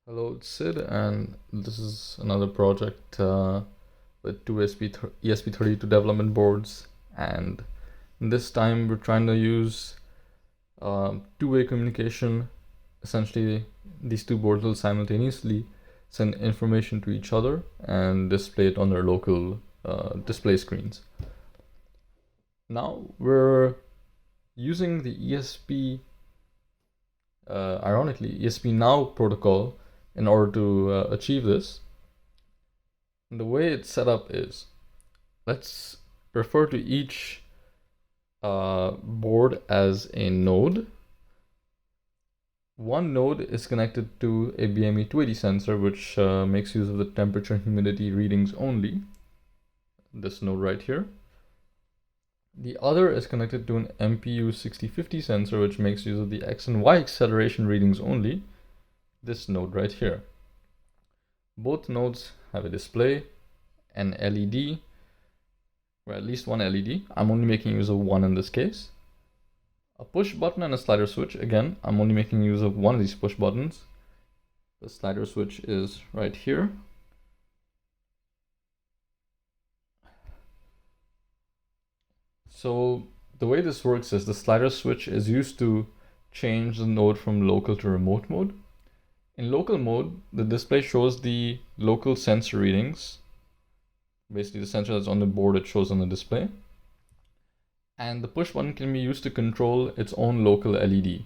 Hello, it's Sid, and this is another project with two ESP32 development boards, and this time we're trying to use two-way communication. Essentially, these two boards will simultaneously send information to each other and display it on their local display screens. Now we're using the ironically, ESP-NOW protocol in order to achieve this. And the way it's set up is, let's refer to each board as a node. One node is connected to a BME280 sensor, which makes use of the temperature and humidity readings only. This node right here. The other is connected to an MPU6050 sensor, which makes use of the X and Y acceleration readings only. This node right here. Both nodes have a display, an LED, or at least one LED. I'm only making use of one in this case. A push button and a slider switch. Again, I'm only making use of one of these push buttons. The slider switch is right here. So the way this works is the slider switch is used to change the node from local to remote mode. In local mode, the display shows the local sensor readings. Basically, the sensor that's on the board, it shows on the display. And the push button can be used to control its own local LED.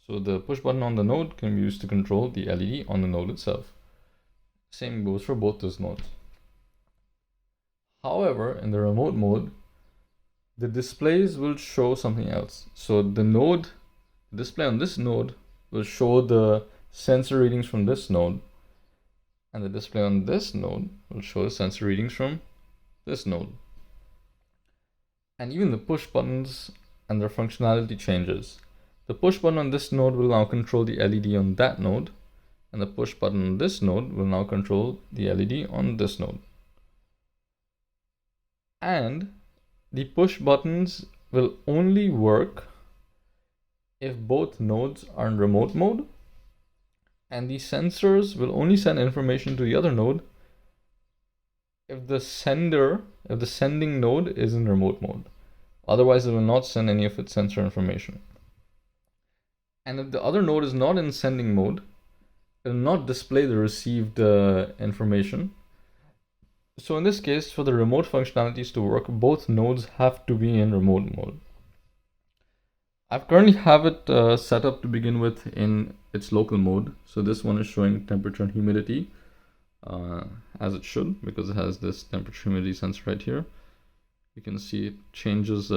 So the push button on the node can be used to control the LED on the node itself. Same goes for both those nodes. However, in the remote mode, the displays will show something else. So the display on this node will show the sensor readings from this node, and the display on this node will show the sensor readings from this node. And even the push buttons and their functionality changes. The push button on this node will now control the LED on that node, and the push button on this node will now control the LED on this node. And the push buttons will only work if both nodes are in remote mode, and the sensors will only send information to the other node if the sending node is in remote mode. Otherwise, it will not send any of its sensor information. And if the other node is not in sending mode, it will not display the received information. So in this case, for the remote functionalities to work, both nodes have to be in remote mode. I currently have it set up to begin with in its local mode. So this one is showing temperature and humidity as it should, because it has this temperature humidity sensor right here. You can see it changes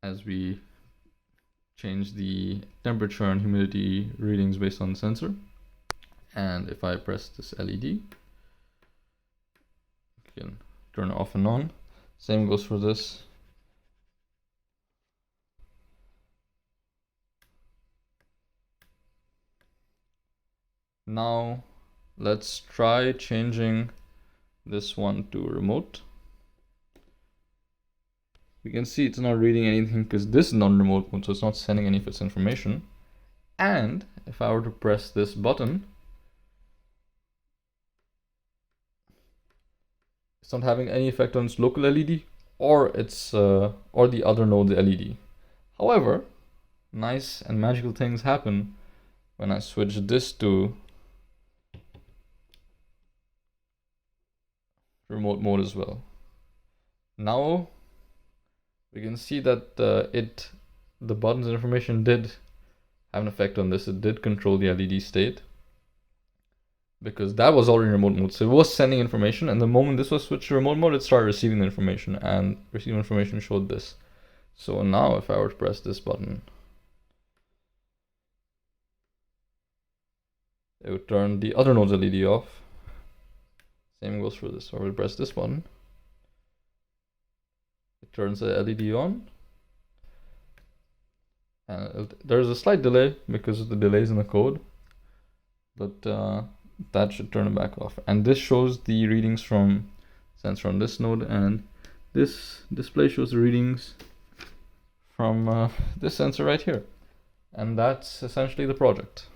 as we change the temperature and humidity readings based on the sensor. And if I press this LED, you can turn it off and on. Same goes for this. Now let's try changing this one to remote. You can see it's not reading anything because this is not remote mode, so it's not sending any of its information. And if I were to press this button, it's not having any effect on its local LED or its or the other node's LED. However, nice and magical things happen when I switch this to remote mode as well. Now we can see that the button's information did have an effect on this. It did control the LED state because that was already in remote mode. So it was sending information, and the moment this was switched to remote mode, it started receiving the information, and receiving information showed this. So now if I were to press this button, it would turn the other node's LED off. Same goes for this. So I will press this button. It turns the LED on. And there's a slight delay because of the delays in the code. But that should turn it back off. And this shows the readings from sensor on this node. And this display shows the readings from this sensor right here. And that's essentially the project.